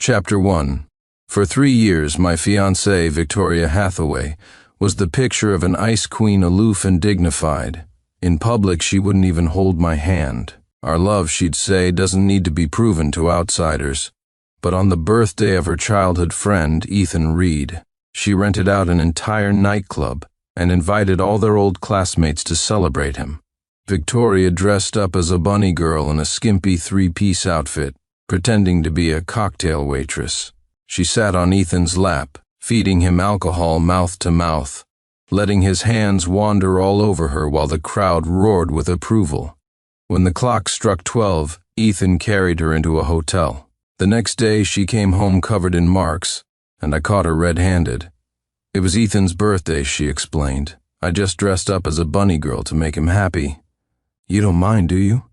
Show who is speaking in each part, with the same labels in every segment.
Speaker 1: Chapter 1. For 3 years, my fiancée, Victoria Hathaway, was the picture of an ice queen, aloof and dignified. In public, she wouldn't even hold my hand. Our love, she'd say, doesn't need to be proven to outsiders. But on the birthday of her childhood friend, Ethan Reed, she rented out an entire nightclub and invited all their old classmates to celebrate him. Victoria dressed up as a bunny girl in a skimpy 3-piece outfit, pretending to be a cocktail waitress. She sat on Ethan's lap, feeding him alcohol mouth to mouth, letting his hands wander all over her while the crowd roared with approval. When the clock struck 12, Ethan carried her into a hotel. The next day, she came home covered in marks, and I caught her red-handed. It was Ethan's birthday, she explained. I just dressed up as a bunny girl to make him happy. You don't mind, do you?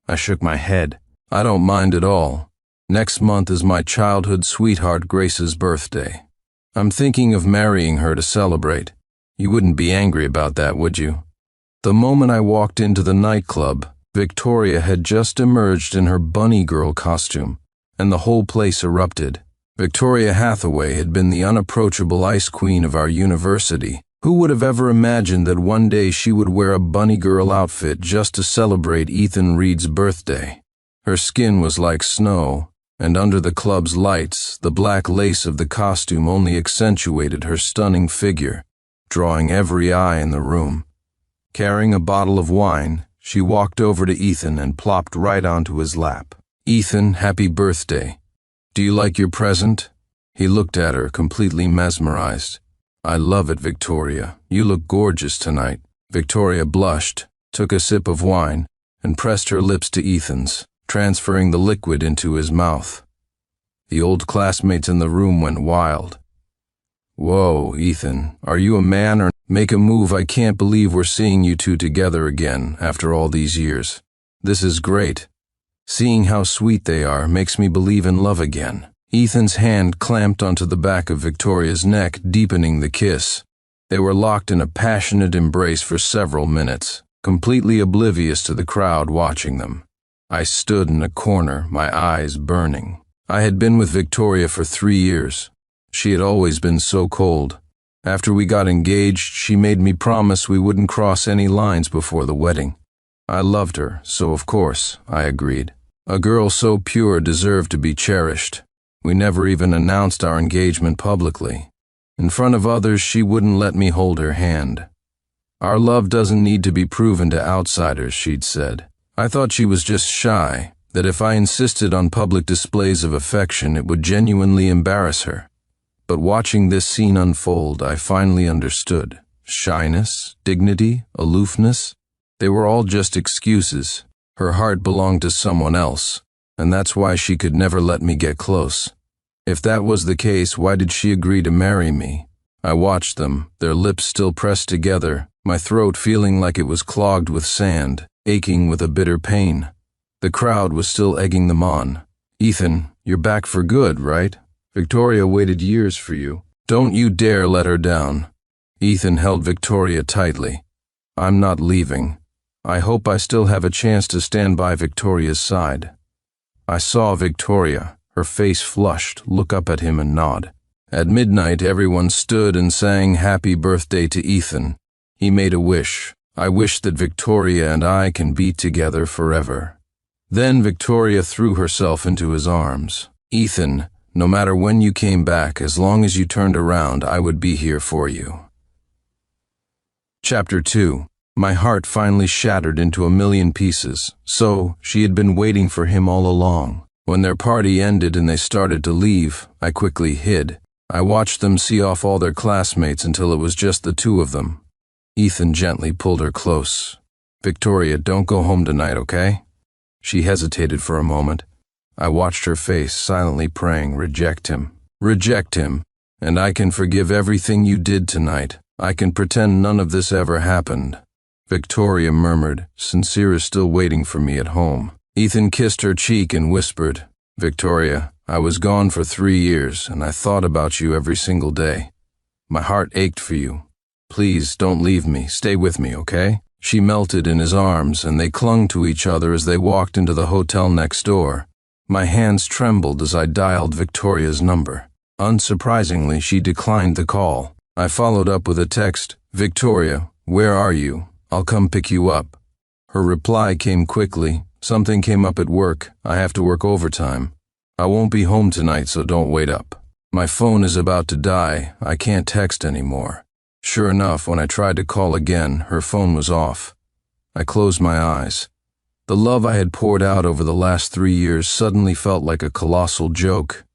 Speaker 1: I shook my head. I don't mind at all. Next month is my childhood sweetheart Grace's birthday. I'm thinking of marrying her to celebrate. You wouldn't be angry about that, would you? The moment I walked into the nightclub, Victoria had just emerged in her bunny girl costume, and the whole place erupted. Victoria Hathaway had been the unapproachable ice queen of our university. Who would have ever imagined that one day she would wear a bunny girl outfit just to celebrate Ethan Reed's birthday? Her skin was like snow, and under the club's lights, the black lace of the costume only accentuated her stunning figure, drawing every eye in the room. Carrying a bottle of wine, she walked over to Ethan and plopped right onto his lap. Ethan, happy birthday. Do you like your present? He looked at her, completely mesmerized. I love it, Victoria. You look gorgeous tonight. Victoria blushed, took a sip of wine, and pressed her lips to Ethan's, transferring the liquid into his mouth. The old classmates in the room went wild. Whoa, Ethan, are you a man or make a move? I can't believe we're seeing you two together again after all these years. This is great. Seeing how sweet they are makes me believe in love again. Ethan's hand clamped onto the back of Victoria's neck, deepening the kiss. They were locked in a passionate embrace for several minutes, completely oblivious to the crowd watching them. I stood in a corner, my eyes burning. I had been with Victoria for 3 years. She had always been so cold. After we got engaged, she made me promise we wouldn't cross any lines before the wedding. I loved her, so of course, I agreed. A girl so pure deserved to be cherished. We never even announced our engagement publicly. In front of others, she wouldn't let me hold her hand. Our love doesn't need to be proven to outsiders, she'd said. I thought she was just shy, that if I insisted on public displays of affection, it would genuinely embarrass her. But watching this scene unfold, I finally understood. Shyness, dignity, aloofness, they were all just excuses. Her heart belonged to someone else, and that's why she could never let me get close. If that was the case, why did she agree to marry me? I watched them, their lips still pressed together, my throat feeling like it was clogged with sand, aching with a bitter pain. The crowd was still egging them on. Ethan, you're back for good, right? Victoria waited years for you. Don't you dare let her down. Ethan held Victoria tightly. I'm not leaving. I hope I still have a chance to stand by Victoria's side. I saw Victoria, her face flushed, look up at him and nod. At midnight, everyone stood and sang happy birthday to Ethan. He made a wish. I wish that Victoria and I can be together forever. Then Victoria threw herself into his arms. Ethan, no matter when you came back, as long as you turned around, I would be here for you. Chapter 2. My heart finally shattered into a million pieces. So, she had been waiting for him all along. When their party ended and they started to leave, I quickly hid. I watched them see off all their classmates until it was just the two of them. Ethan gently pulled her close. Victoria, don't go home tonight, okay? She hesitated for a moment. I watched her face, silently praying, reject him. Reject him, and I can forgive everything you did tonight. I can pretend none of this ever happened. Victoria murmured, Sincere is still waiting for me at home. Ethan kissed her cheek and whispered, Victoria, I was gone for 3 years, and I thought about you every single day. My heart ached for you. Please don't leave me. Stay with me, okay? She melted in his arms, and they clung to each other as they walked into the hotel next door. My hands trembled as I dialed Victoria's number. Unsurprisingly, she declined the call. I followed up with a text, "Victoria, where are you? I'll come pick you up." Her reply came quickly. "Something came up at work. I have to work overtime. I won't be home tonight, so don't wait up. My phone is about to die. I can't text anymore." Sure enough, when I tried to call again, her phone was off. I closed my eyes. The love I had poured out over the last 3 years suddenly felt like a colossal joke.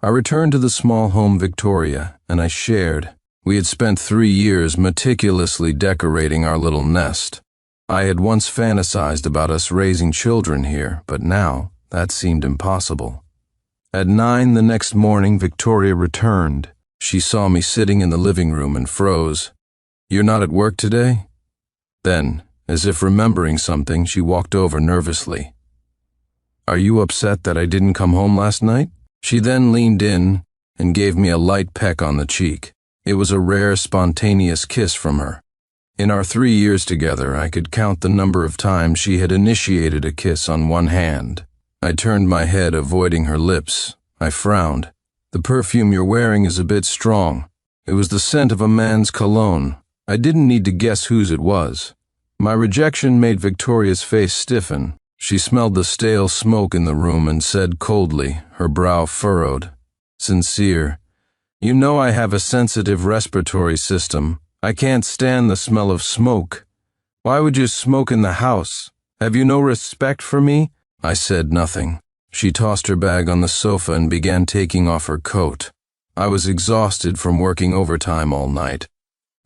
Speaker 1: I returned to the small home Victoria, and I shared. We had spent 3 years meticulously decorating our little nest. I had once fantasized about us raising children here, but now that seemed impossible. At 9 the next morning, Victoria returned. She saw me sitting in the living room and froze. "You're not at work today?" Then, as if remembering something, she walked over nervously. "Are you upset that I didn't come home last night?" She then leaned in and gave me a light peck on the cheek. It was a rare, spontaneous kiss from her. In our 3 years together, I could count the number of times she had initiated a kiss on one hand. I turned my head, avoiding her lips. I frowned. "The perfume you're wearing is a bit strong." It was the scent of a man's cologne. I didn't need to guess whose it was. My rejection made Victoria's face stiffen. She smelled the stale smoke in the room and said coldly, her brow furrowed, "Sincere, you know I have a sensitive respiratory system. I can't stand the smell of smoke. Why would you smoke in the house? Have you no respect for me?" I said nothing. She tossed her bag on the sofa and began taking off her coat. I was exhausted from working overtime all night.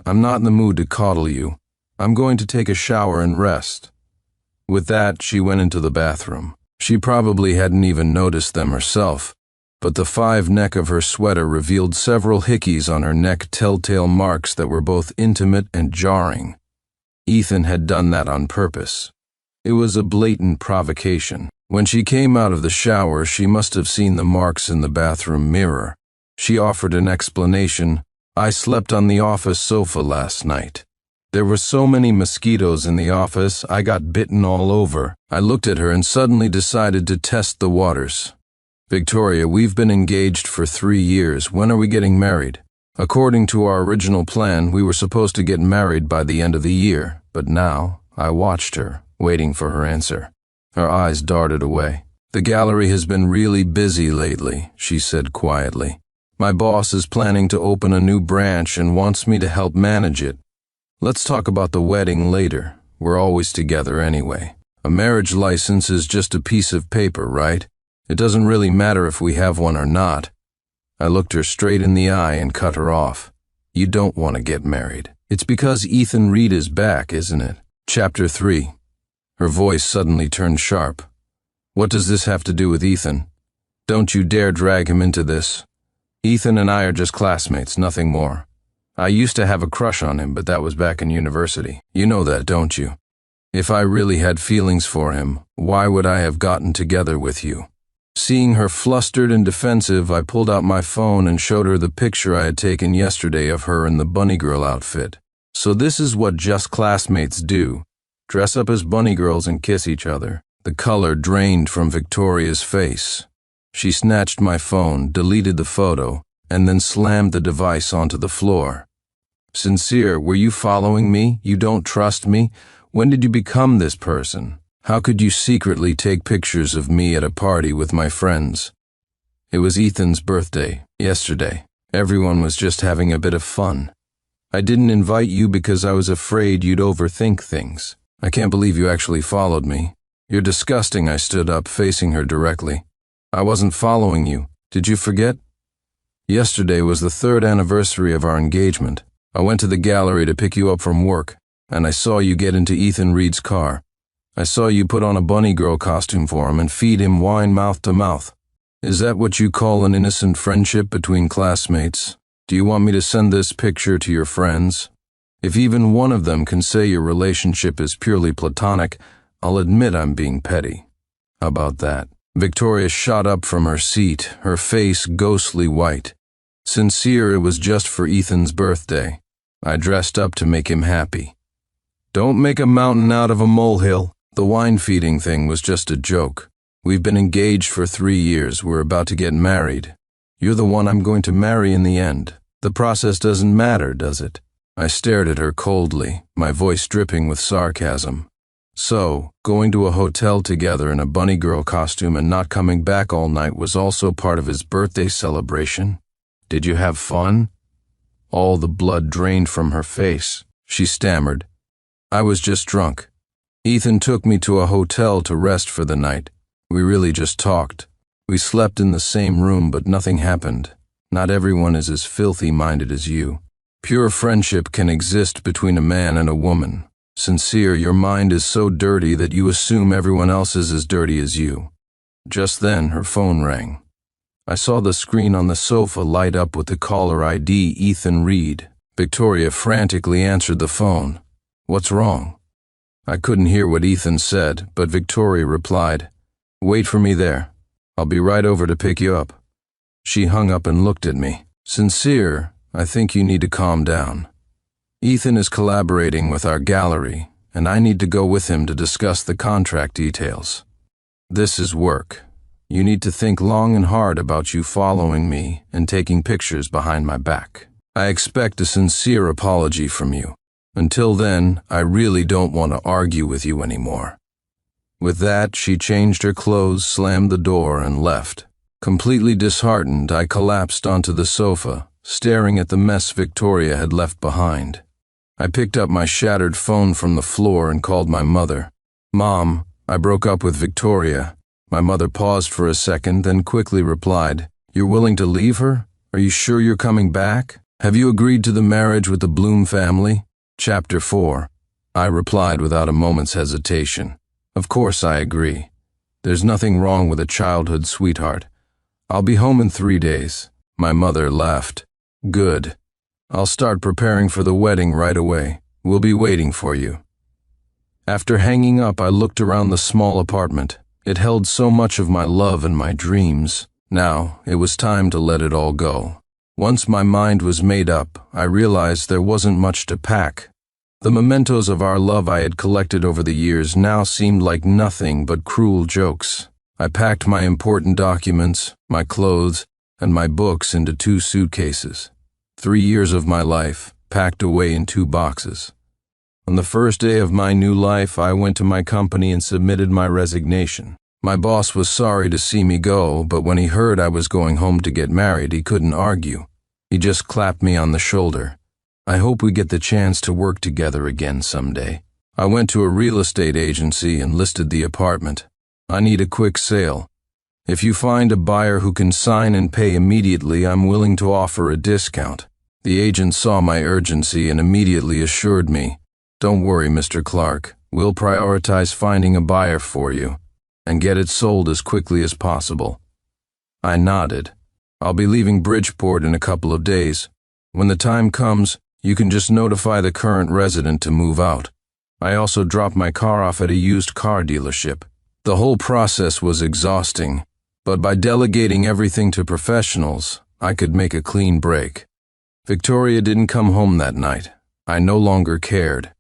Speaker 1: "I'm not in the mood to coddle you. I'm going to take a shower and rest." With that, she went into the bathroom. She probably hadn't even noticed them herself, but the 5 neck of her sweater revealed several hickeys on her neck, telltale marks that were both intimate and jarring. Ethan had done that on purpose. It was a blatant provocation. When she came out of the shower, she must have seen the marks in the bathroom mirror. She offered an explanation. "I slept on the office sofa last night. There were so many mosquitoes in the office, I got bitten all over." I looked at her and suddenly decided to test the waters. "Victoria, we've been engaged for 3 years. When are we getting married?" According to our original plan, we were supposed to get married by the end of the year, but now I watched her, waiting for her answer. Her eyes darted away. "The gallery has been really busy lately," she said quietly. "My boss is planning to open a new branch and wants me to help manage it. Let's talk about the wedding later. We're always together anyway. A marriage license is just a piece of paper, right? It doesn't really matter if we have one or not." I looked her straight in the eye and cut her off. "You don't want to get married. It's because Ethan Reed is back, isn't it?" Chapter 3. Her voice suddenly turned sharp. "What does this have to do with Ethan? Don't you dare drag him into this. Ethan and I are just classmates, nothing more. I used to have a crush on him, but that was back in university. You know that, don't you? If I really had feelings for him, why would I have gotten together with you?" Seeing her flustered and defensive, I pulled out my phone and showed her the picture I had taken yesterday of her in the bunny girl outfit. "So this is what just classmates do. Dress up as bunny girls and kiss each other." The color drained from Victoria's face. She snatched my phone, deleted the photo, and then slammed the device onto the floor. "Sincere, were you following me? You don't trust me? When did you become this person? How could you secretly take pictures of me at a party with my friends?" It was Ethan's birthday, yesterday. Everyone was just having a bit of fun. "I didn't invite you because I was afraid you'd overthink things. I can't believe you actually followed me. You're disgusting." I stood up, facing her directly. "I wasn't following you. Did you forget? Yesterday was the 3rd anniversary of our engagement. I went to the gallery to pick you up from work, and I saw you get into Ethan Reed's car. I saw you put on a bunny girl costume for him and feed him wine mouth to mouth. Is that what you call an innocent friendship between classmates? Do you want me to send this picture to your friends? If even one of them can say your relationship is purely platonic, I'll admit I'm being petty. How about that?" Victoria shot up from her seat, her face ghostly white. "Sincere, it was just for Ethan's birthday. I dressed up to make him happy." "Don't make a mountain out of a molehill. The wine feeding thing was just a joke. We've been engaged for 3 years. We're about to get married. You're the one I'm going to marry in the end. The process doesn't matter, does it?" I stared at her coldly, my voice dripping with sarcasm. "So, going to a hotel together in a bunny girl costume and not coming back all night was also part of his birthday celebration? Did you have fun?" All the blood drained from her face. She stammered, "I was just drunk. Ethan took me to a hotel to rest for the night. We really just talked. We slept in the same room, but nothing happened. Not everyone is as filthy-minded as you. Pure friendship can exist between a man and a woman. Sincere, your mind is so dirty that you assume everyone else is as dirty as you." Just then, her phone rang. I saw the screen on the sofa light up with the caller ID Ethan Reed. Victoria frantically answered the phone. "What's wrong?" I couldn't hear what Ethan said, but Victoria replied, "Wait for me there. I'll be right over to pick you up." She hung up and looked at me. "Sincere, I think you need to calm down. Ethan is collaborating with our gallery, and I need to go with him to discuss the contract details. This is work. You need to think long and hard about you following me and taking pictures behind my back. I expect a sincere apology from you. Until then, I really don't want to argue with you anymore." With that, she changed her clothes, slammed the door, and left. Completely disheartened, I collapsed onto the sofa, staring at the mess Victoria had left behind. I picked up my shattered phone from the floor and called my mother. "Mom, I broke up with Victoria." My mother paused for a second, then quickly replied, "You're willing to leave her? Are you sure you're coming back? Have you agreed to the marriage with the Bloom family?" Chapter 4. I replied without a moment's hesitation. "Of course I agree. There's nothing wrong with a childhood sweetheart. I'll be home in 3 days." My mother laughed. "Good. I'll start preparing for the wedding right away. We'll be waiting for you." After hanging up, I looked around the small apartment. It held so much of my love and my dreams. Now, it was time to let it all go. Once my mind was made up, I realized there wasn't much to pack. The mementos of our love I had collected over the years now seemed like nothing but cruel jokes. I packed my important documents, my clothes, and my books into 2 suitcases. 3 years of my life, packed away in 2 boxes. On the first day of my new life, I went to my company and submitted my resignation. My boss was sorry to see me go, but when he heard I was going home to get married, he couldn't argue. He just clapped me on the shoulder. "I hope we get the chance to work together again someday." I went to a real estate agency and listed the apartment. "I need a quick sale. If you find a buyer who can sign and pay immediately, I'm willing to offer a discount." The agent saw my urgency and immediately assured me, "Don't worry, Mr. Clark. We'll prioritize finding a buyer for you and get it sold as quickly as possible." I nodded. "I'll be leaving Bridgeport in a couple of days. When the time comes, you can just notify the current resident to move out." I also dropped my car off at a used car dealership. The whole process was exhausting, but by delegating everything to professionals, I could make a clean break. Victoria didn't come home that night. I no longer cared.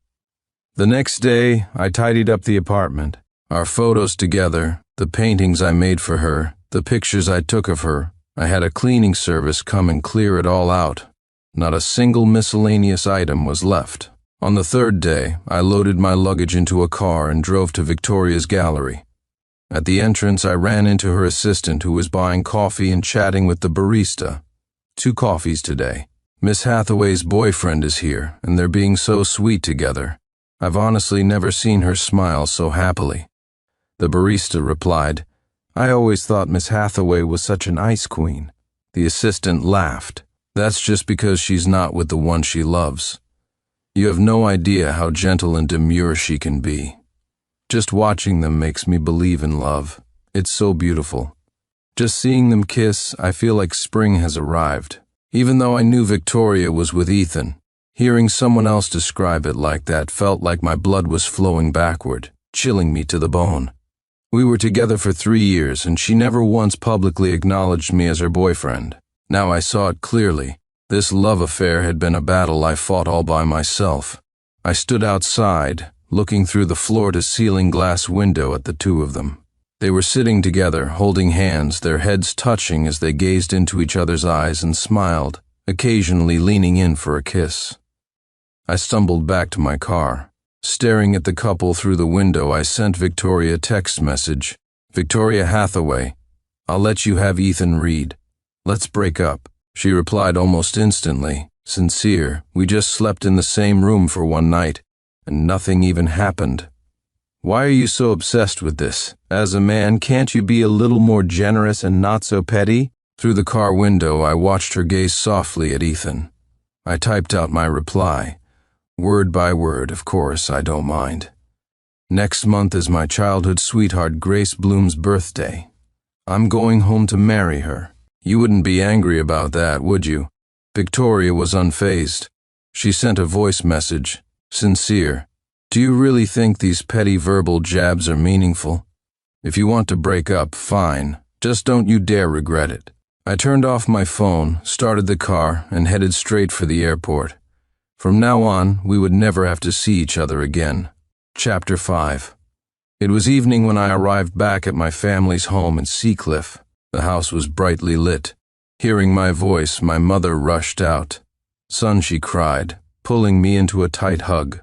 Speaker 1: The next day, I tidied up the apartment. Our photos together, the paintings I made for her, the pictures I took of her. I had a cleaning service come and clear it all out. Not a single miscellaneous item was left. On the 3rd day, I loaded my luggage into a car and drove to Victoria's gallery. At the entrance, I ran into her assistant, who was buying coffee and chatting with the barista. 2 coffees today. Miss Hathaway's boyfriend is here, and they're being so sweet together. I've honestly never seen her smile so happily. The barista replied, "I always thought Miss Hathaway was such an ice queen." The assistant laughed. "That's just because she's not with the one she loves. You have no idea how gentle and demure she can be. Just watching them makes me believe in love. It's so beautiful. Just seeing them kiss, I feel like spring has arrived." Even though I knew Victoria was with Ethan, hearing someone else describe it like that felt like my blood was flowing backward, chilling me to the bone. We were together for 3 years, and she never once publicly acknowledged me as her boyfriend. Now I saw it clearly. This love affair had been a battle I fought all by myself. I stood outside, looking through the floor-to-ceiling glass window at the 2 of them. They were sitting together, holding hands, their heads touching as they gazed into each other's eyes and smiled, occasionally leaning in for a kiss. I stumbled back to my car. Staring at the couple through the window, I sent Victoria a text message. "Victoria Hathaway, I'll let you have Ethan Reed. Let's break up." She replied almost instantly, "Sincere, we just slept in the same room for one night, and nothing even happened. Why are you so obsessed with this? As a man, can't you be a little more generous and not so petty?" Through the car window, I watched her gaze softly at Ethan. I typed out my reply. Word by word, of course, I don't mind. "Next month is my childhood sweetheart Grace Bloom's birthday. I'm going home to marry her. You wouldn't be angry about that, would you?" Victoria was unfazed. She sent a voice message. "Sincere, do you really think these petty verbal jabs are meaningful? If you want to break up, fine. Just don't you dare regret it." I turned off my phone, started the car, and headed straight for the airport. From now on, we would never have to see each other again. Chapter 5. It was evening when I arrived back at my family's home in Seacliff. The house was brightly lit. Hearing my voice, my mother rushed out. "Son," she cried, pulling me into a tight hug.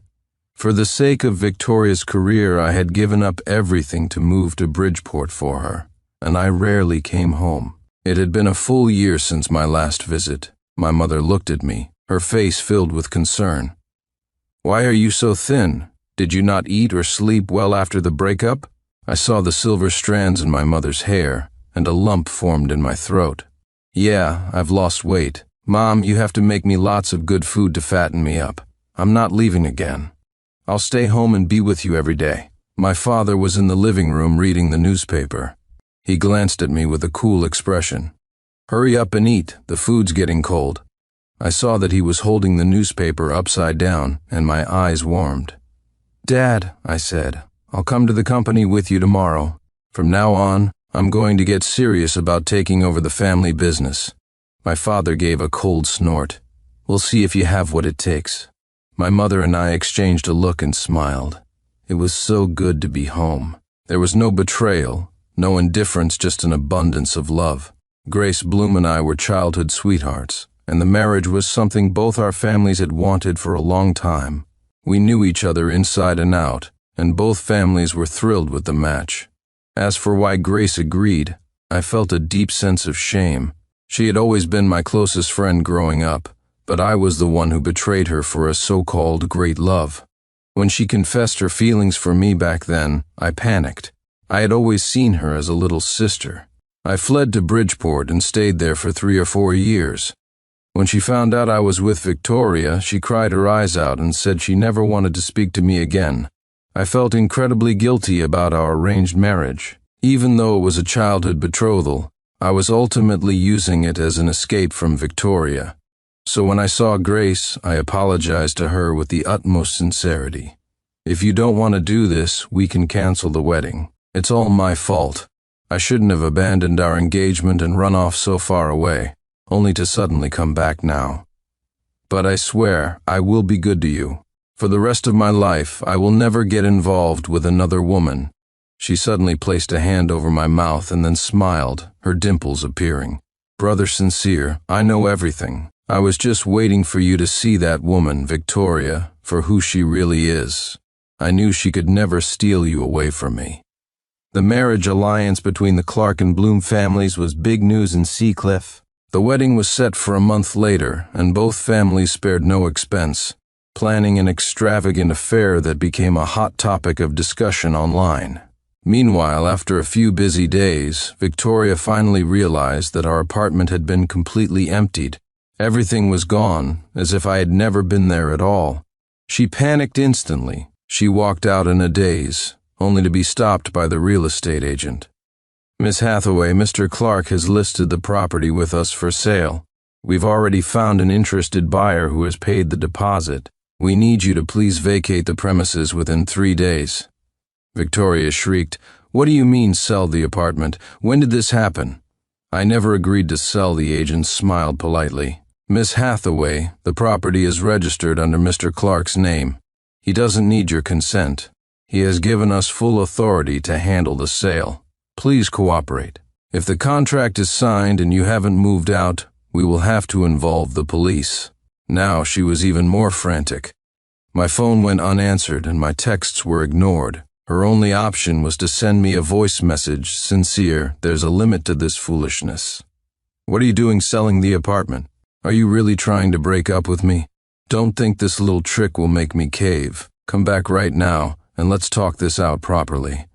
Speaker 1: For the sake of Victoria's career, I had given up everything to move to Bridgeport for her, and I rarely came home. It had been a full year since my last visit. My mother looked at me, her face filled with concern. "Why are you so thin? Did you not eat or sleep well after the breakup?" I saw the silver strands in my mother's hair, and a lump formed in my throat. "Yeah, I've lost weight. Mom, you have to make me lots of good food to fatten me up. I'm not leaving again. I'll stay home and be with you every day." My father was in the living room reading the newspaper. He glanced at me with a cool expression. "Hurry up and eat, the food's getting cold." I saw that he was holding the newspaper upside down, and my eyes warmed. "Dad," I said, "I'll come to the company with you tomorrow. From now on, I'm going to get serious about taking over the family business." My father gave a cold snort. "We'll see if you have what it takes." My mother and I exchanged a look and smiled. It was so good to be home. There was no betrayal, no indifference, just an abundance of love. Grace Bloom and I were childhood sweethearts, and the marriage was something both our families had wanted for a long time. We knew each other inside and out, and both families were thrilled with the match. As for why Grace agreed, I felt a deep sense of shame. She had always been my closest friend growing up, but I was the one who betrayed her for a so-called great love. When she confessed her feelings for me back then, I panicked. I had always seen her as a little sister. I fled to Bridgeport and stayed there for 3 or 4 years. When she found out I was with Victoria, she cried her eyes out and said she never wanted to speak to me again. I felt incredibly guilty about our arranged marriage. Even though it was a childhood betrothal, I was ultimately using it as an escape from Victoria. So when I saw Grace, I apologized to her with the utmost sincerity. "If you don't want to do this, we can cancel the wedding. It's all my fault. I shouldn't have abandoned our engagement and run off so far away, only to suddenly come back now. But I swear, I will be good to you. For the rest of my life, I will never get involved with another woman." She suddenly placed a hand over my mouth and then smiled, her dimples appearing. "Brother Sincere, I know everything. I was just waiting for you to see that woman, Victoria, for who she really is. I knew she could never steal you away from me." The marriage alliance between the Clark and Bloom families was big news in Seacliff. The wedding was set for a month later, and both families spared no expense, planning an extravagant affair that became a hot topic of discussion online. Meanwhile, after a few busy days, Victoria finally realized that our apartment had been completely emptied. Everything was gone, as if I had never been there at all. She panicked instantly. She walked out in a daze, only to be stopped by the real estate agent. "Miss Hathaway, Mr. Clark has listed the property with us for sale. We've already found an interested buyer who has paid the deposit. We need you to please vacate the premises within 3 days." Victoria shrieked, "What do you mean, sell the apartment? When did this happen?" "I never agreed to sell," the agent smiled politely. "Miss Hathaway, the property is registered under Mr. Clark's name. He doesn't need your consent. He has given us full authority to handle the sale." Please cooperate. If the contract is signed and you haven't moved out, we will have to involve the police." Now she was even more frantic. My phone went unanswered and my texts were ignored. Her only option was to send me a voice message, "Sincere, there's a limit to this foolishness. What are you doing selling the apartment? Are you really trying to break up with me? Don't think this little trick will make me cave. Come back right now and let's talk this out properly."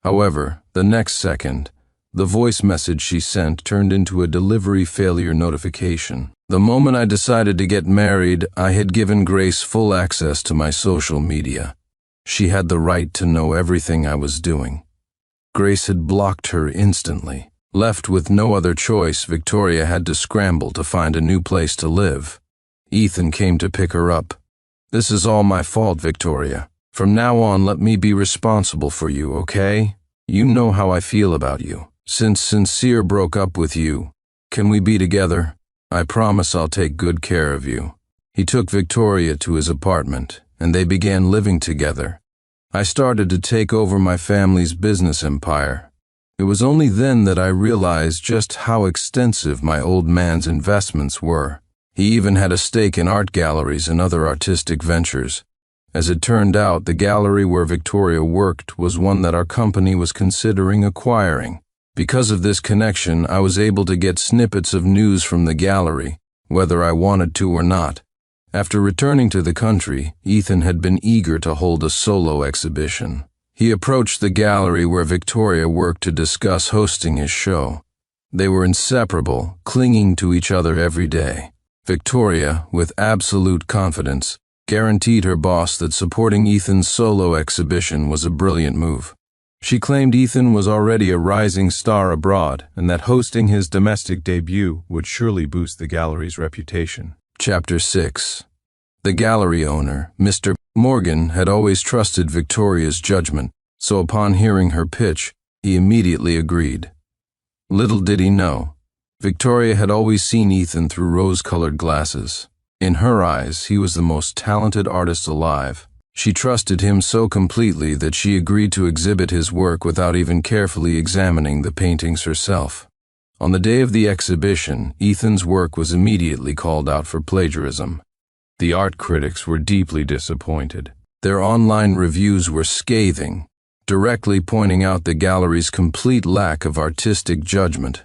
Speaker 1: However, the next second, the voice message she sent turned into a delivery failure notification. The moment I decided to get married, I had given Grace full access to my social media. She had the right to know everything I was doing. Grace had blocked her instantly. Left with no other choice, Victoria had to scramble to find a new place to live. Ethan came to pick her up. "This is all my fault, Victoria. From now on, let me be responsible for you, okay? You know how I feel about you. Since Sincere broke up with you, can we be together? I promise I'll take good care of you." He took Victoria to his apartment, and they began living together. I started to take over my family's business empire. It was only then that I realized just how extensive my old man's investments were. He even had a stake in art galleries and other artistic ventures. As it turned out, the gallery where Victoria worked was one that our company was considering acquiring. Because of this connection, I was able to get snippets of news from the gallery, whether I wanted to or not. After returning to the country, Ethan had been eager to hold a solo exhibition. He approached the gallery where Victoria worked to discuss hosting his show. They were inseparable, clinging to each other every day. Victoria, with absolute confidence, guaranteed her boss that supporting Ethan's solo exhibition was a brilliant move. She claimed Ethan was already a rising star abroad and that hosting his domestic debut would surely boost the gallery's reputation. Chapter 6. The gallery owner, Mr. Morgan, had always trusted Victoria's judgment, so upon hearing her pitch, he immediately agreed. Little did he know, Victoria had always seen Ethan through rose-colored glasses. In her eyes, he was the most talented artist alive. She trusted him so completely that she agreed to exhibit his work without even carefully examining the paintings herself. On the day of the exhibition, Ethan's work was immediately called out for plagiarism. The art critics were deeply disappointed. Their online reviews were scathing, directly pointing out the gallery's complete lack of artistic judgment.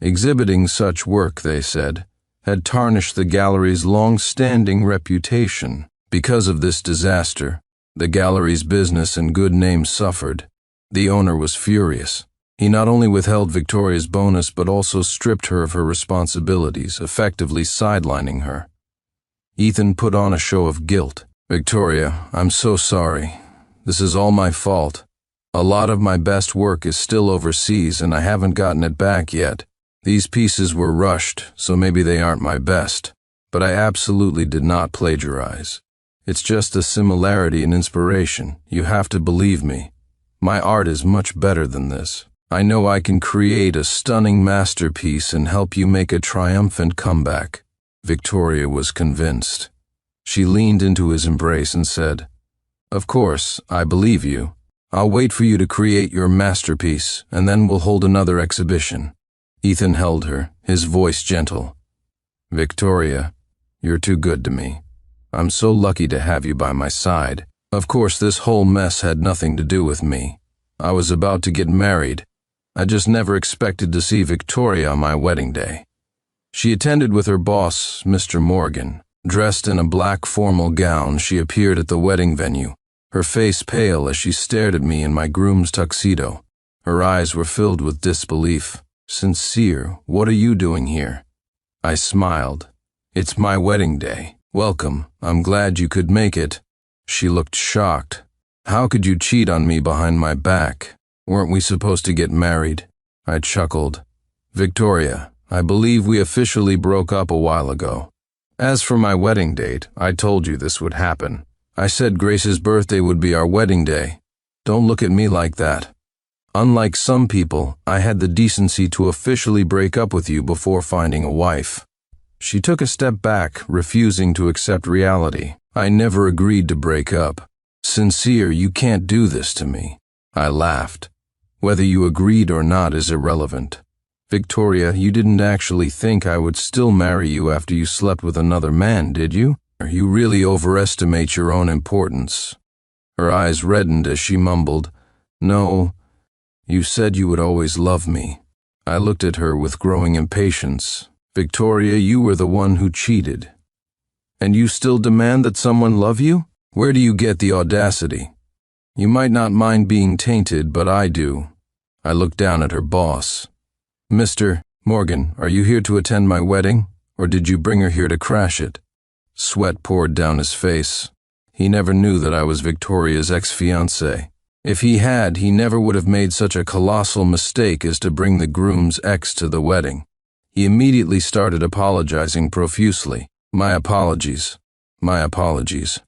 Speaker 1: Exhibiting such work, they said, had tarnished the gallery's long-standing reputation. Because of this disaster, the gallery's business and good name suffered. The owner was furious. He not only withheld Victoria's bonus but also stripped her of her responsibilities, effectively sidelining her. Ethan put on a show of guilt. "Victoria, I'm so sorry. This is all my fault. A lot of my best work is still overseas and I haven't gotten it back yet. These pieces were rushed, so maybe they aren't my best, but I absolutely did not plagiarize. It's just a similarity in inspiration. You have to believe me. My art is much better than this. I know I can create a stunning masterpiece and help you make a triumphant comeback." Victoria was convinced. She leaned into his embrace and said, "Of course, I believe you. I'll wait for you to create your masterpiece, and then we'll hold another exhibition." Ethan held her, his voice gentle. "Victoria, you're too good to me. I'm so lucky to have you by my side. Of course, this whole mess had nothing to do with me. I was about to get married. I just never expected to see Victoria on my wedding day." She attended with her boss, Mr. Morgan. Dressed in a black formal gown, she appeared at the wedding venue, her face pale as she stared at me in my groom's tuxedo. Her eyes were filled with disbelief. "Sincere, what are you doing here?" I smiled. "It's my wedding day. Welcome, I'm glad you could make it." She looked shocked. "How could you cheat on me behind my back? Weren't we supposed to get married?" I chuckled. "Victoria, I believe we officially broke up a while ago. As for my wedding date, I told you this would happen. I said Grace's birthday would be our wedding day. Don't look at me like that. Unlike some people, I had the decency to officially break up with you before finding a wife." She took a step back, refusing to accept reality. "I never agreed to break up. Sincere, you can't do this to me." I laughed. Whether you agreed or not is irrelevant. Victoria, you didn't actually think I would still marry you after you slept with another man, did you? You really overestimate your own importance." Her eyes reddened as she mumbled, "No, you said you would always love me." I looked at her with growing impatience. "Victoria, you were the one who cheated. And you still demand that someone love you? Where do you get the audacity? You might not mind being tainted, but I do." I looked down at her boss. "Mr. Morgan, are you here to attend my wedding, or did you bring her here to crash it?" Sweat poured down his face. He never knew that I was Victoria's ex-fiancée. If he had, he never would have made such a colossal mistake as to bring the groom's ex to the wedding. He immediately started apologizing profusely. My apologies. My apologies.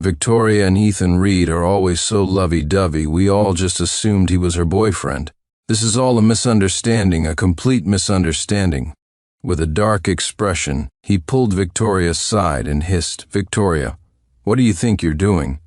Speaker 1: Victoria and Ethan Reed are always so lovey-dovey, we all just assumed he was her boyfriend. This is all a misunderstanding, a complete misunderstanding." With a dark expression, he pulled Victoria aside and hissed, "Victoria, what do you think you're doing?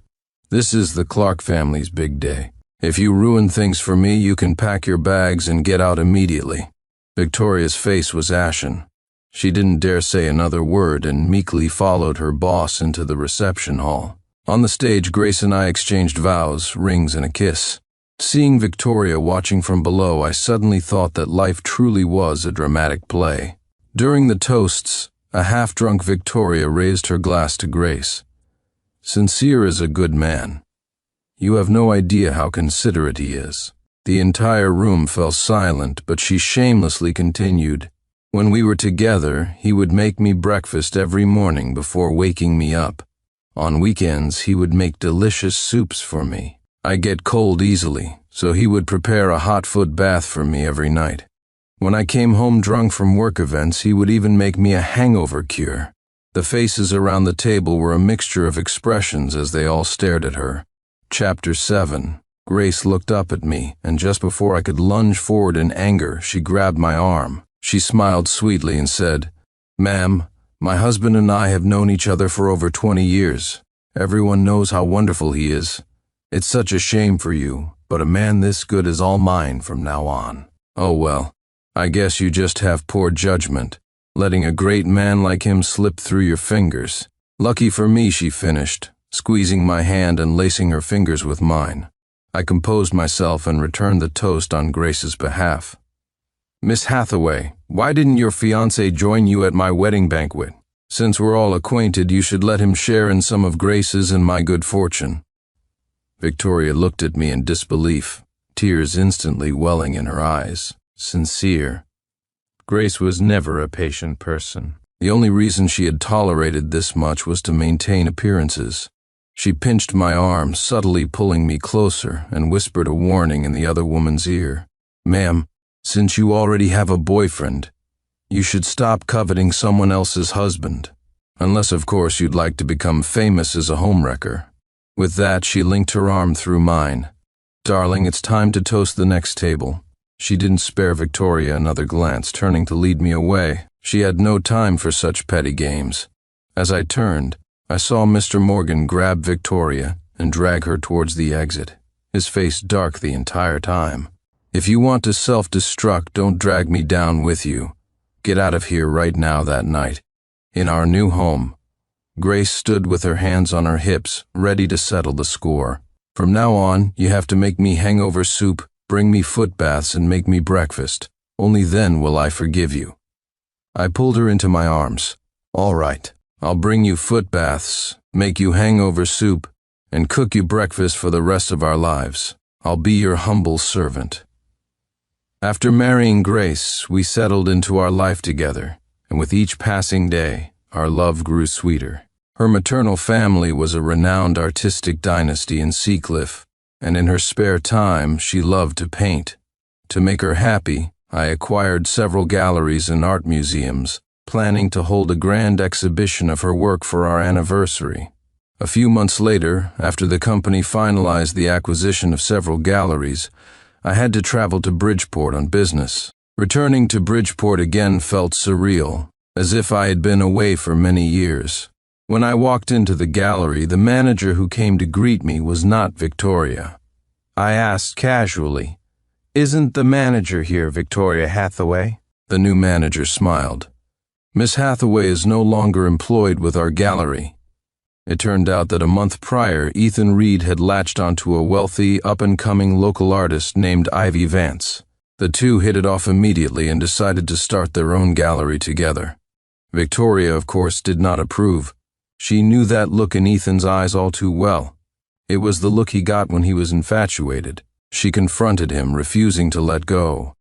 Speaker 1: This is the Clark family's big day. If you ruin things for me, you can pack your bags and get out immediately." Victoria's face was ashen. She didn't dare say another word and meekly followed her boss into the reception hall. On the stage, Grace and I exchanged vows, rings, and a kiss. Seeing Victoria watching from below, I suddenly thought that life truly was a dramatic play. During the toasts, a half-drunk Victoria raised her glass to Grace. "Sincere is a good man. You have no idea how considerate he is." The entire room fell silent, but she shamelessly continued, "When we were together, he would make me breakfast every morning before waking me up. On weekends, he would make delicious soups for me. I get cold easily, so he would prepare a hot foot bath for me every night. When I came home drunk from work events, he would even make me a hangover cure." The faces around the table were a mixture of expressions as they all stared at her. Chapter 7. Grace looked up at me, and just before I could lunge forward in anger, she grabbed my arm. She smiled sweetly and said, "Ma'am, my husband and I have known each other for over 20 years. Everyone knows how wonderful he is. It's such a shame for you, but a man this good is all mine from now on." "Oh well, I guess you just have poor judgment, letting a great man like him slip through your fingers. Lucky for me," she finished, squeezing my hand and lacing her fingers with mine. I composed myself and returned the toast on Grace's behalf. "Miss Hathaway, why didn't your fiancé join you at my wedding banquet? Since we're all acquainted, you should let him share in some of Grace's and my good fortune." Victoria looked at me in disbelief, tears instantly welling in her eyes. Sincere. Grace was never a patient person. The only reason she had tolerated this much was to maintain appearances. She pinched my arm, subtly pulling me closer, and whispered a warning in the other woman's ear. "Ma'am, since you already have a boyfriend, you should stop coveting someone else's husband. Unless, of course, you'd like to become famous as a homewrecker." With that, she linked her arm through mine. "Darling, it's time to toast the next table." She didn't spare Victoria another glance, turning to lead me away. She had no time for such petty games. As I turned, I saw Mr. Morgan grab Victoria and drag her towards the exit, his face dark the entire time. "If you want to self-destruct, don't drag me down with you. Get out of here right now." That night, in our new home, Grace stood with her hands on her hips, ready to settle the score. "From now on, you have to make me hangover soup, bring me foot baths, and make me breakfast. Only then will I forgive you." I pulled her into my arms. "All right, I'll bring you foot baths, make you hangover soup, and cook you breakfast for the rest of our lives. I'll be your humble servant." After marrying Grace, we settled into our life together, and with each passing day, our love grew sweeter. Her maternal family was a renowned artistic dynasty in Seacliff, and in her spare time, she loved to paint. To make her happy, I acquired several galleries and art museums, planning to hold a grand exhibition of her work for our anniversary. A few months later, after the company finalized the acquisition of several galleries, I had to travel to Bridgeport on business. Returning to Bridgeport again felt surreal, as if I had been away for many years. When I walked into the gallery, the manager who came to greet me was not Victoria. I asked casually, Isn't the manager here Victoria Hathaway? The new manager smiled. Miss Hathaway is no longer employed with our gallery. It turned out that a month prior, Ethan Reed had latched onto a wealthy, up-and-coming local artist named Ivy Vance. The two hit it off immediately and decided to start their own gallery together. Victoria, of course, did not approve. She knew that look in Ethan's eyes all too well. It was the look he got when he was infatuated. She confronted him, refusing to let go.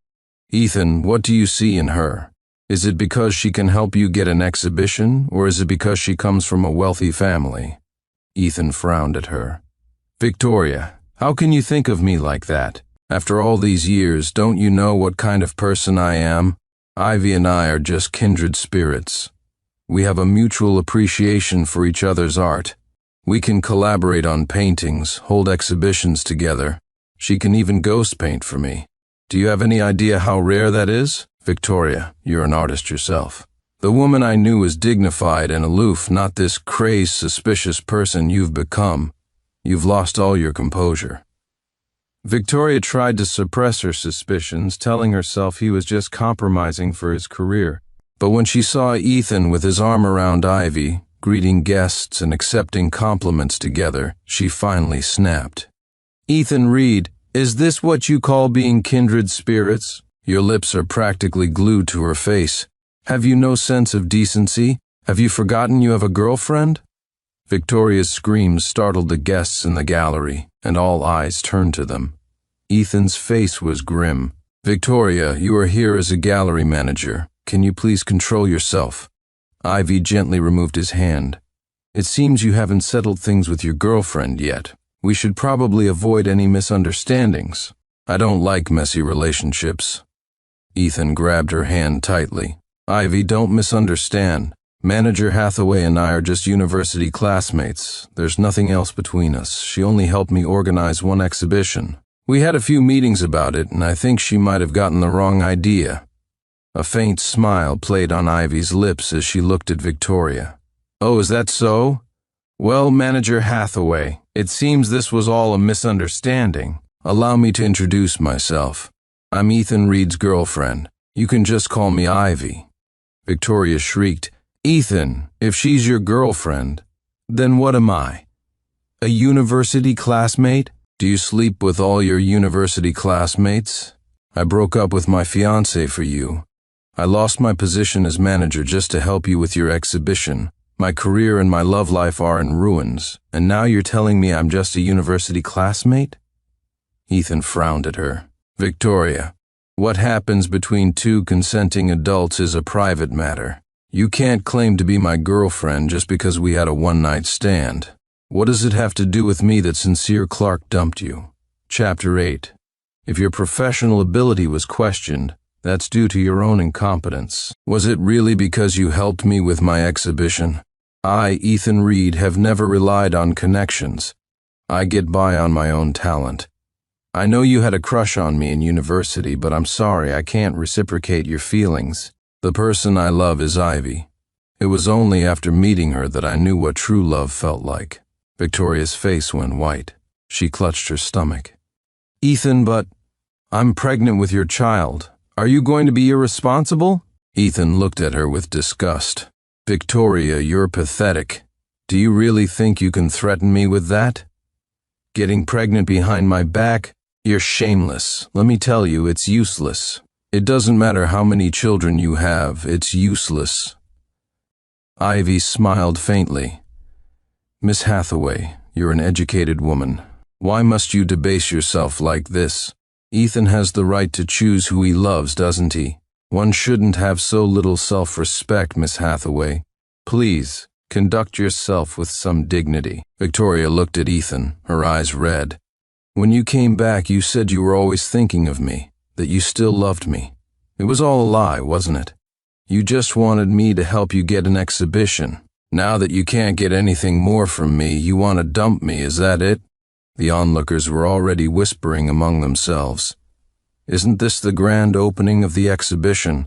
Speaker 1: Ethan, what do you see in her? Is it because she can help you get an exhibition, or is it because she comes from a wealthy family? Ethan frowned at her. Victoria, how can you think of me like that? After all these years, don't you know what kind of person I am? Ivy and I are just kindred spirits. We have a mutual appreciation for each other's art. We can collaborate on paintings, hold exhibitions together. She can even ghost paint for me. Do you have any idea how rare that is? Victoria, you're an artist yourself. The woman I knew was dignified and aloof, not this crazed, suspicious person you've become. You've lost all your composure. Victoria tried to suppress her suspicions, telling herself he was just compromising for his career. But when she saw Ethan with his arm around Ivy, greeting guests and accepting compliments together, she finally snapped. Ethan Reed, is this what you call being kindred spirits? Your lips are practically glued to her face. Have you no sense of decency? Have you forgotten you have a girlfriend? Victoria's screams startled the guests in the gallery, and all eyes turned to them. Ethan's face was grim. Victoria, you are here as a gallery manager. Can you please control yourself? Ivy gently removed his hand. It seems you haven't settled things with your girlfriend yet. We should probably avoid any misunderstandings. I don't like messy relationships. Ethan grabbed her hand tightly. Ivy, don't misunderstand. Manager Hathaway and I are just university classmates. There's nothing else between us. She only helped me organize one exhibition. We had a few meetings about it, and I think she might have gotten the wrong idea. A faint smile played on Ivy's lips as she looked at Victoria. Oh, is that so? Well, Manager Hathaway, it seems this was all a misunderstanding. Allow me to introduce myself. I'm Ethan Reed's girlfriend. You can just call me Ivy. Victoria shrieked, Ethan, if she's your girlfriend, then what am I? A university classmate? Do you sleep with all your university classmates? I broke up with my fiancée for you. I lost my position as manager just to help you with your exhibition. My career and my love life are in ruins, and now you're telling me I'm just a university classmate? Ethan frowned at her. Victoria, what happens between two consenting adults is a private matter. You can't claim to be my girlfriend just because we had a one-night stand. What does it have to do with me that Sincere Clark dumped you? Chapter 8. If your professional ability was questioned, that's due to your own incompetence. Was it really because you helped me with my exhibition? I, Ethan Reed, have never relied on connections. I get by on my own talent. I know you had a crush on me in university, but I'm sorry I can't reciprocate your feelings. The person I love is Ivy. It was only after meeting her that I knew what true love felt like. Victoria's face went white. She clutched her stomach. Ethan, but I'm pregnant with your child. Are you going to be irresponsible? Ethan looked at her with disgust. Victoria, you're pathetic. Do you really think you can threaten me with that? Getting pregnant behind my back? You're shameless. Let me tell you, it's useless. It doesn't matter how many children you have, it's useless. Ivy smiled faintly. Miss Hathaway, you're an educated woman. Why must you debase yourself like this? Ethan has the right to choose who he loves, doesn't he? One shouldn't have so little self-respect, Miss Hathaway. Please, conduct yourself with some dignity. Victoria looked at Ethan, her eyes red. When you came back, you said you were always thinking of me, that you still loved me. It was all a lie, wasn't it? You just wanted me to help you get an exhibition. Now that you can't get anything more from me, you want to dump me, is that it? The onlookers were already whispering among themselves. Isn't this the grand opening of the exhibition?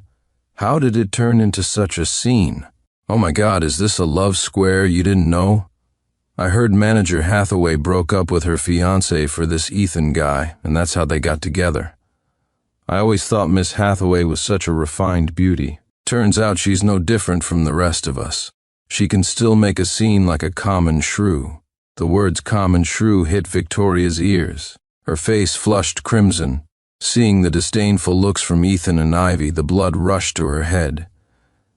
Speaker 1: How did it turn into such a scene? Oh my God, is this a love square you didn't know? I heard Manager Hathaway broke up with her fiancé for this Ethan guy, and that's how they got together. I always thought Miss Hathaway was such a refined beauty. Turns out she's no different from the rest of us. She can still make a scene like a common shrew." The words common shrew hit Victoria's ears. Her face flushed crimson. Seeing the disdainful looks from Ethan and Ivy, the blood rushed to her head.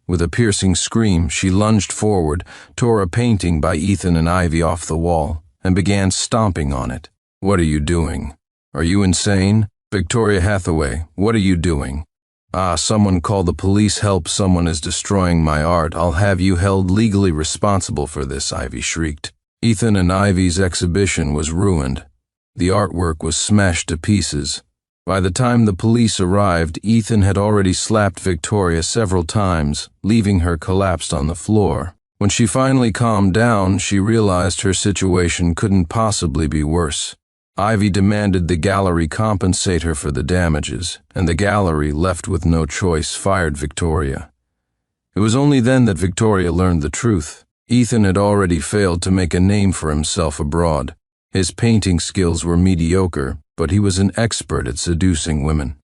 Speaker 1: With a piercing scream, she lunged forward, tore a painting by Ethan and Ivy off the wall, and began stomping on it. "What are you doing? Are you insane? Victoria Hathaway, what are you doing?" "Ah, someone call the police, help, someone is destroying my art. I'll have you held legally responsible for this," Ivy shrieked. Ethan and Ivy's exhibition was ruined. The artwork was smashed to pieces. By the time the police arrived, Ethan had already slapped Victoria several times, leaving her collapsed on the floor. When she finally calmed down, she realized her situation couldn't possibly be worse. Ivy demanded the gallery compensate her for the damages, and the gallery, left with no choice, fired Victoria. It was only then that Victoria learned the truth. Ethan had already failed to make a name for himself abroad. His painting skills were mediocre, but he was an expert at seducing women.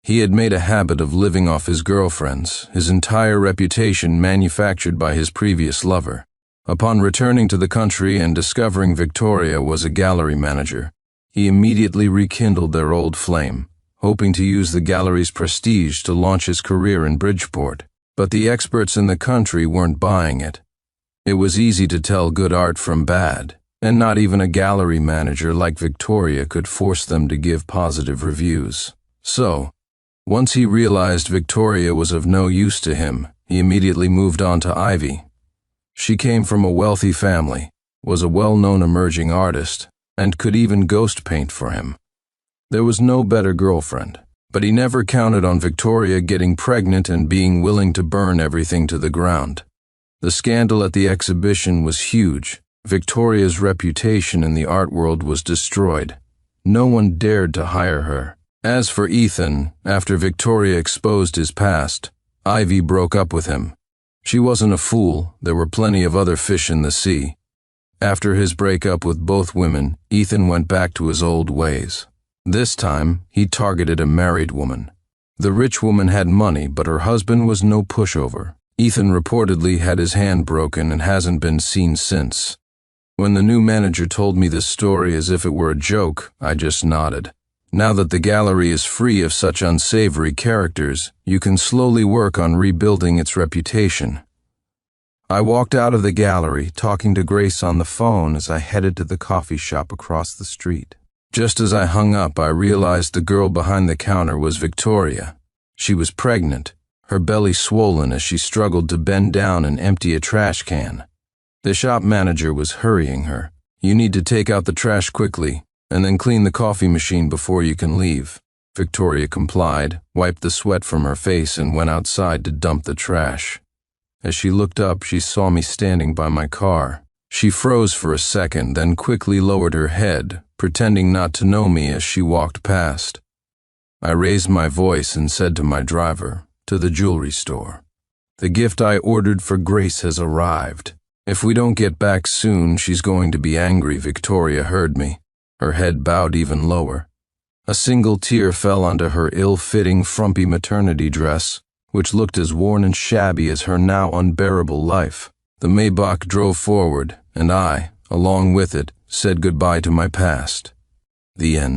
Speaker 1: He had made a habit of living off his girlfriends, his entire reputation manufactured by his previous lover. Upon returning to the country and discovering Victoria was a gallery manager, he immediately rekindled their old flame, hoping to use the gallery's prestige to launch his career in Bridgeport. But the experts in the country weren't buying it. It was easy to tell good art from bad, and not even a gallery manager like Victoria could force them to give positive reviews. So, once he realized Victoria was of no use to him, he immediately moved on to Ivy. She came from a wealthy family, was a well-known emerging artist, and could even ghost paint for him. There was no better girlfriend, but he never counted on Victoria getting pregnant and being willing to burn everything to the ground. The scandal at the exhibition was huge. Victoria's reputation in the art world was destroyed. No one dared to hire her. As for Ethan, after Victoria exposed his past, Ivy broke up with him. She wasn't a fool, there were plenty of other fish in the sea. After his breakup with both women, Ethan went back to his old ways. This time, he targeted a married woman. The rich woman had money, but her husband was no pushover. Ethan reportedly had his hand broken and hasn't been seen since. When the new manager told me this story as if it were a joke, I just nodded. Now that the gallery is free of such unsavory characters, you can slowly work on rebuilding its reputation. I walked out of the gallery, talking to Grace on the phone as I headed to the coffee shop across the street. Just as I hung up, I realized the girl behind the counter was Victoria. She was pregnant, her belly swollen as she struggled to bend down and empty a trash can. The shop manager was hurrying her. "You need to take out the trash quickly, and then clean the coffee machine before you can leave." Victoria complied, wiped the sweat from her face, and went outside to dump the trash. As she looked up, she saw me standing by my car. She froze for a second, then quickly lowered her head, pretending not to know me as she walked past. I raised my voice and said to my driver, "To the jewelry store. The gift I ordered for Grace has arrived. If we don't get back soon, she's going to be angry." Victoria heard me. Her head bowed even lower. A single tear fell onto her ill-fitting, frumpy maternity dress, which looked as worn and shabby as her now unbearable life. The Maybach drove forward, and I, along with it, said goodbye to my past. The end.